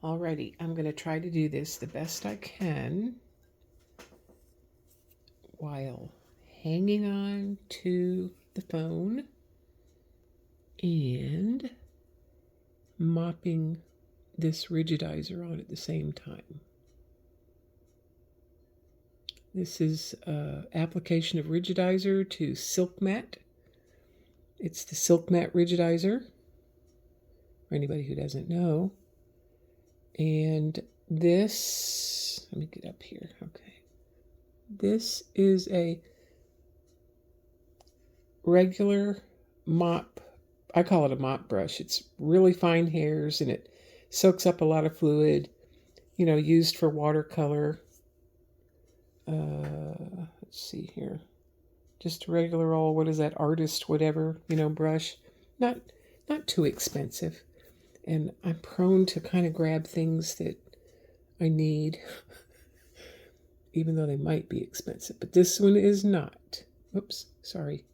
Alrighty, I'm going to try to do this the best I can while hanging on to the phone and mopping this rigidizer on at the same time. This is application of rigidizer to SilkeMat. It's the SilkeMat rigidizer, for anybody who doesn't know. And this, let me get up here, okay. This is a regular mop. I call it a mop brush. It's really fine hairs and it soaks up a lot of fluid, used for watercolor. Let's see here. Just a regular old, what is that, artist, whatever, brush. Not too expensive. And I'm prone to kind of grab things that I need, even though they might be expensive. But this one is not. Oops, sorry.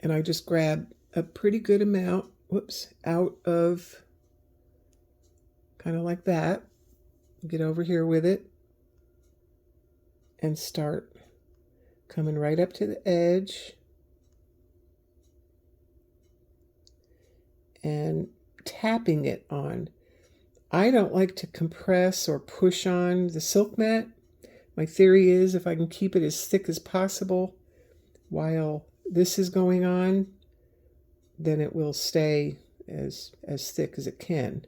And I just grab a pretty good amount, out of, kind of like that. Get over here with it and start coming right up to the edge and tapping it on. I don't like to compress or push on the SilkeMat. My theory is if I can keep it as thick as possible while this is going on, then it will stay as thick as it can.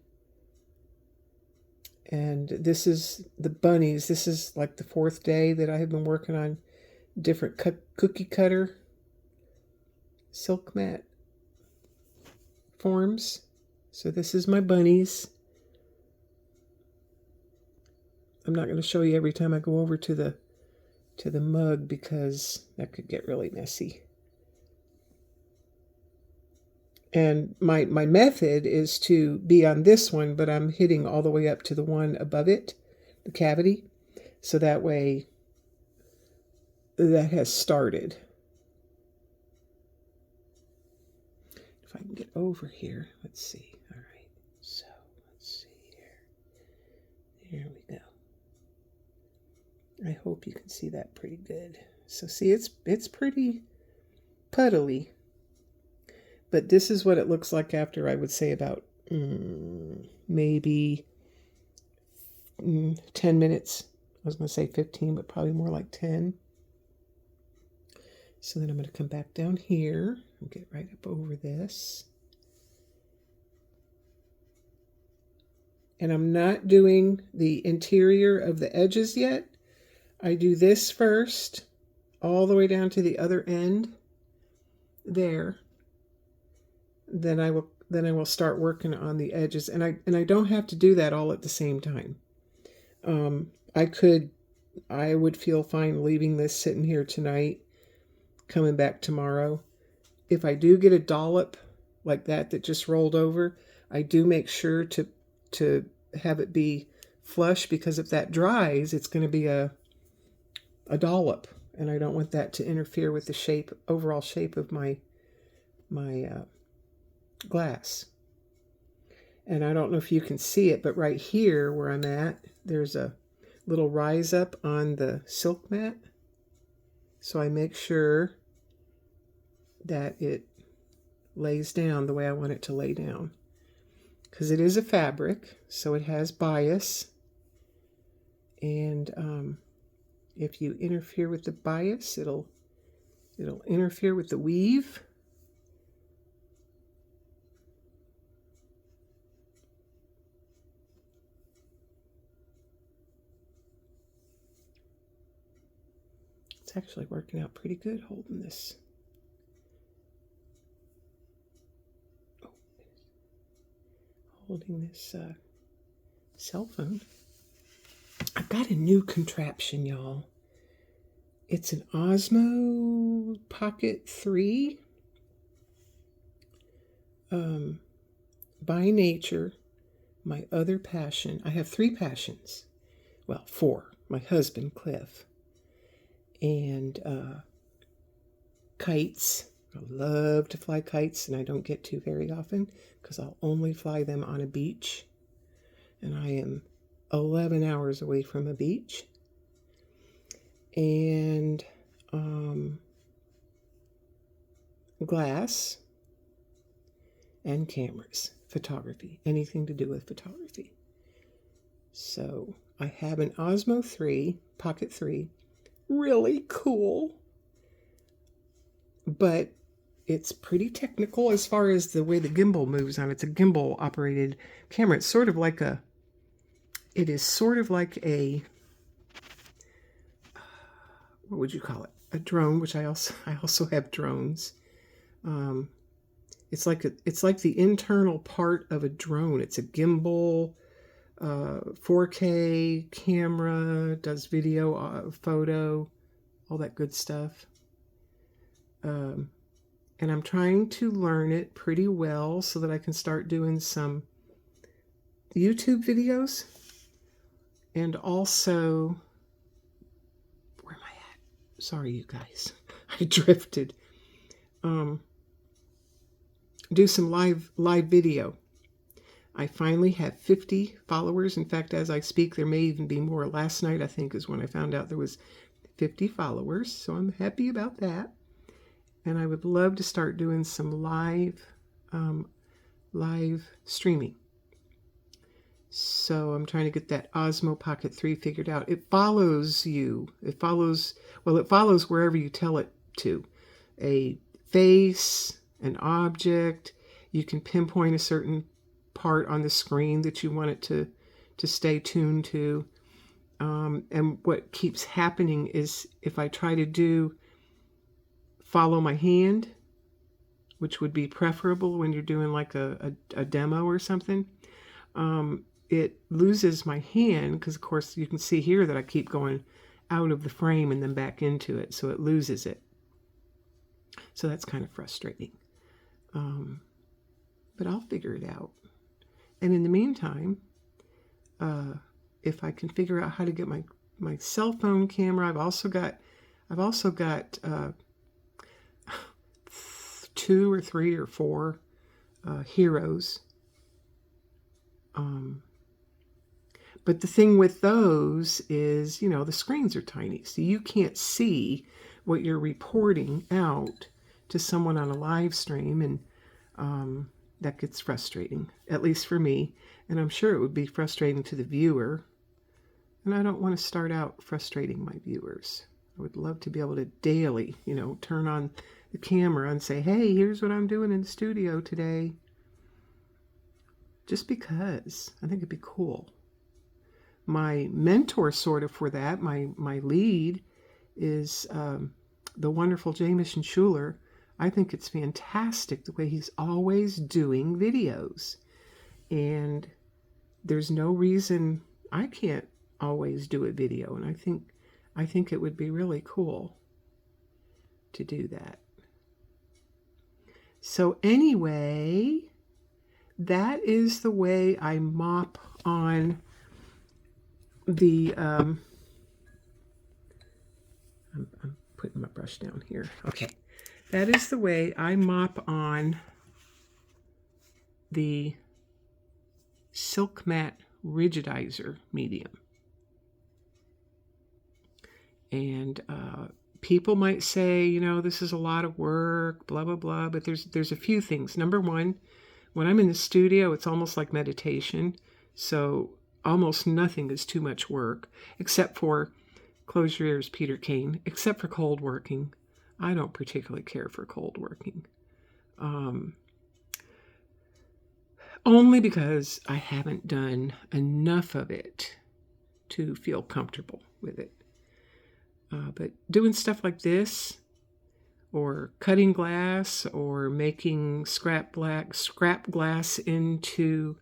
And this is the bunnies. This is like the 4th day that I have been working on different cookie cutter SilkeMat forms. So this is my bunnies. I'm not going to show you every time I go over to the mug because that could get really messy. And my method is to be on this one, but I'm hitting all the way up to the one above it, the cavity. So that way that has started. If I can get over here, let's see. All right, so let's see here. There we go. I hope you can see that pretty good. So see, it's pretty puddly. But this is what it looks like after, I would say, about maybe 10 minutes. I was going to say 15, but probably more like 10. So then I'm going to come back down here and get right up over this. And I'm not doing the interior of the edges yet. I do this first, all the way down to the other end there. Then I will start working on the edges, and I don't have to do that all at the same time. I would feel fine leaving this sitting here tonight, coming back tomorrow. If I do get a dollop like that just rolled over, I do make sure to have it be flush, because if that dries, it's going to be a dollop, and I don't want that to interfere with the overall shape of my glass. And I don't know if you can see it, but right here where I'm at, there's a little rise up on the SilkeMat. So I make sure that it lays down the way I want it to lay down. Because it is a fabric, so it has bias. And if you interfere with the bias, it'll interfere with the weave. It's actually working out pretty good holding this. Holding this cell phone. I've got a new contraption, y'all. It's an Osmo Pocket 3. By nature, my other passion. I have 3 passions. Well, 4. My husband, Cliff. And kites. I love to fly kites, and I don't get to very often because I'll only fly them on a beach. And I am 11 hours away from a beach. And glass and cameras, photography, anything to do with photography. So I have an Osmo 3, Pocket 3, really cool, but it's pretty technical as far as the way the gimbal moves on. It's a gimbal operated camera. It's sort of like a, it is sort of like a, what would you call it? A drone, which I also have drones. It's like the internal part of a drone. It's a gimbal, 4K camera, does video, photo, all that good stuff. And I'm trying to learn it pretty well so that I can start doing some YouTube videos. And also, where am I at? Sorry, you guys, I drifted. Do some live video. I finally have 50 followers. In fact, as I speak, there may even be more. Last night, I think, is when I found out there was 50 followers. So I'm happy about that. And I would love to start doing some live streaming. So I'm trying to get that Osmo Pocket 3 figured out. It follows you. It follows wherever you tell it to. A face, an object. You can pinpoint a certain part on the screen that you want it to stay tuned to. And what keeps happening is if I try to follow my hand, which would be preferable when you're doing like a demo or something, it loses my hand because, of course, you can see here that I keep going out of the frame and then back into it, so it loses it. So that's kind of frustrating. But I'll figure it out. And in the meantime, if I can figure out how to get my cell phone camera, I've also got 2 or 3 or 4 heroes. But the thing with those is, the screens are tiny, so you can't see what you're reporting out to someone on a live stream, and that gets frustrating, at least for me, and I'm sure it would be frustrating to the viewer, and I don't want to start out frustrating my viewers. I would love to be able to daily, turn on the camera and say, hey, here's what I'm doing in the studio today, just because I think it'd be cool. My mentor sort of for that, my lead, is the wonderful Jamison Schuler. I think it's fantastic the way he's always doing videos. And there's no reason I can't always do a video. And I think it would be really cool to do that. So anyway, that is the way I mop on the I'm putting my brush down here. Okay. That is the way I mop on the SilkeMat rigidizer medium. And people might say, this is a lot of work, blah, blah, blah, but there's a few things. Number one, when I'm in the studio, it's almost like meditation. So almost nothing is too much work, except for, close your ears, Peter Kane, except for cold working. I don't particularly care for cold working. Only because I haven't done enough of it to feel comfortable with it. But doing stuff like this, or cutting glass, or making scrap glass into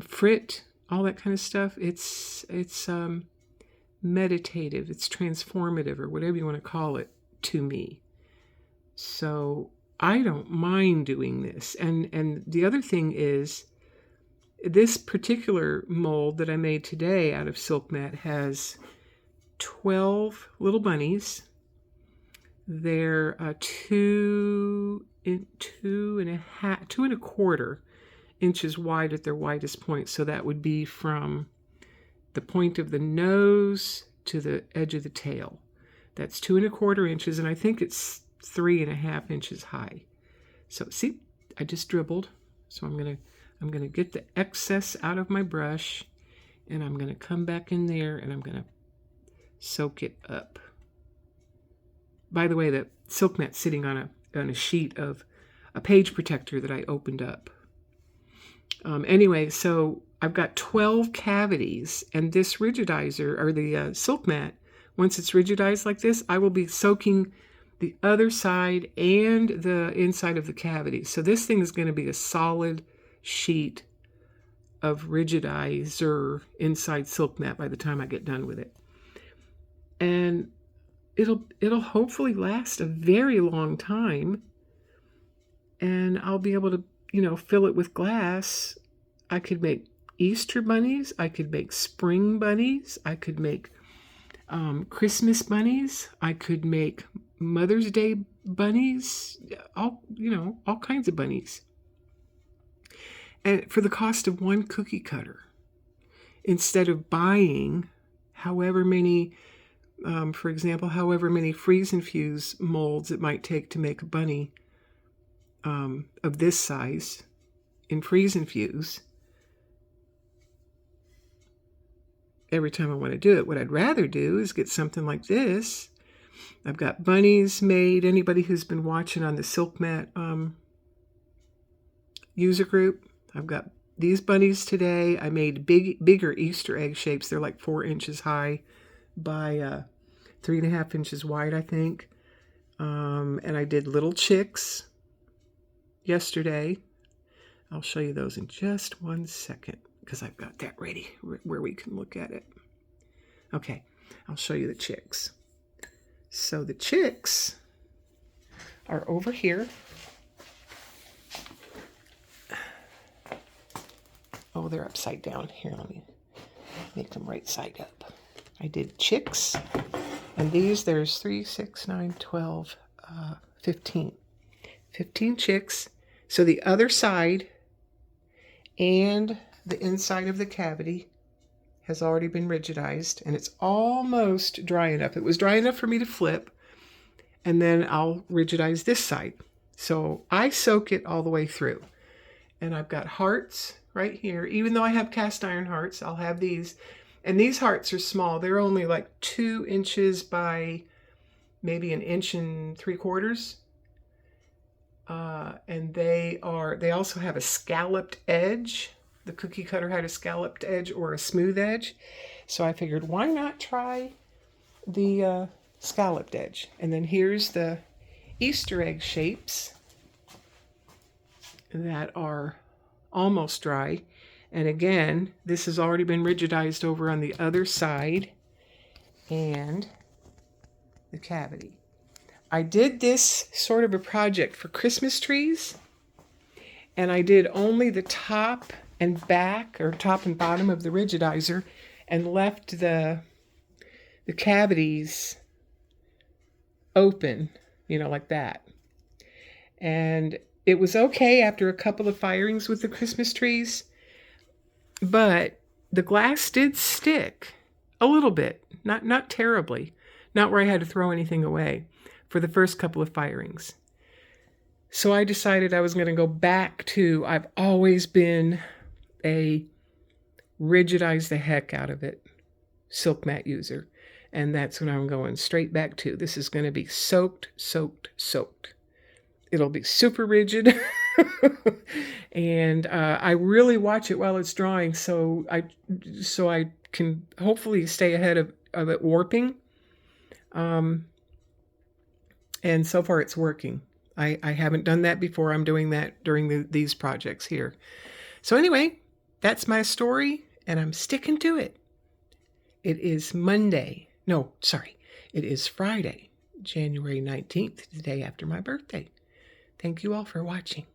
frit, all that kind of stuff, it's meditative, it's transformative, or whatever you want to call it, to me. So I don't mind doing this. And the other thing is, this particular mold that I made today out of SilkeMat has 12 little bunnies, They're 2.25 inches wide at their widest point. So that would be from the point of the nose to the edge of the tail. That's 2.25 inches, and I think it's 3.5 inches high. So see, I just dribbled. So I'm gonna get the excess out of my brush, and I'm gonna come back in there and I'm gonna soak it up. By the way, the SilkeMat's sitting on a sheet of a page protector that I opened up. Anyway, so I've got 12 cavities, and this rigidizer, or the SilkeMat, once it's rigidized like this, I will be soaking the other side and the inside of the cavity. So this thing is going to be a solid sheet of rigidizer inside SilkeMat by the time I get done with it. And it'll hopefully last a very long time, and I'll be able to, fill it with glass. I could make Easter bunnies, I could make spring bunnies, I could make Christmas bunnies, I could make Mother's Day bunnies, all kinds of bunnies. And for the cost of one cookie cutter, instead of buying however many freeze and fuse molds it might take to make a bunny of this size in freeze and fuse. Every time I want to do it, what I'd rather do is get something like this. I've got bunnies made. Anybody who's been watching on the SilkeMat user group, I've got these bunnies today. I made bigger Easter egg shapes. They're like 4 inches high by 3.5 inches wide, I think. And I did little chicks yesterday. I'll show you those in just one second, because I've got that ready where we can look at it. Okay, I'll show you the chicks. So the chicks are over here. Oh, they're upside down. Here, let me make them right side up. I did chicks, and there's 3, 6, 9, 12, 15. 15 chicks. So the other side and the inside of the cavity has already been rigidized, and it's almost dry enough. It was dry enough for me to flip, and then I'll rigidize this side. So I soak it all the way through. And I've got hearts right here. Even though I have cast iron hearts, I'll have these. And these hearts are small. They're only like 2 inches by maybe 1.75 inches. And they also have a scalloped edge. The cookie cutter had a scalloped edge or a smooth edge. So I figured, why not try the scalloped edge? And then here's the Easter egg shapes that are almost dry. And again, this has already been rigidized over on the other side and the cavity. I did this sort of a project for Christmas trees, and I did only the top and back, or top and bottom of the rigidizer, and left the cavities open, like that. And it was okay after a couple of firings with the Christmas trees, but the glass did stick a little bit, not terribly, not where I had to throw anything away for the first couple of firings. So I decided I was going to go back to, I've always been a rigidize the heck out of it SilkeMat user. And that's what I'm going straight back to. This is going to be soaked, soaked, soaked. It'll be super rigid. And I really watch it while it's drying, so I can hopefully stay ahead of it warping. And so far it's working. I haven't done that before. I'm doing that during these projects here. So anyway, that's my story, and I'm sticking to it. It is it is Friday, January 19th, the day after my birthday. Thank you all for watching.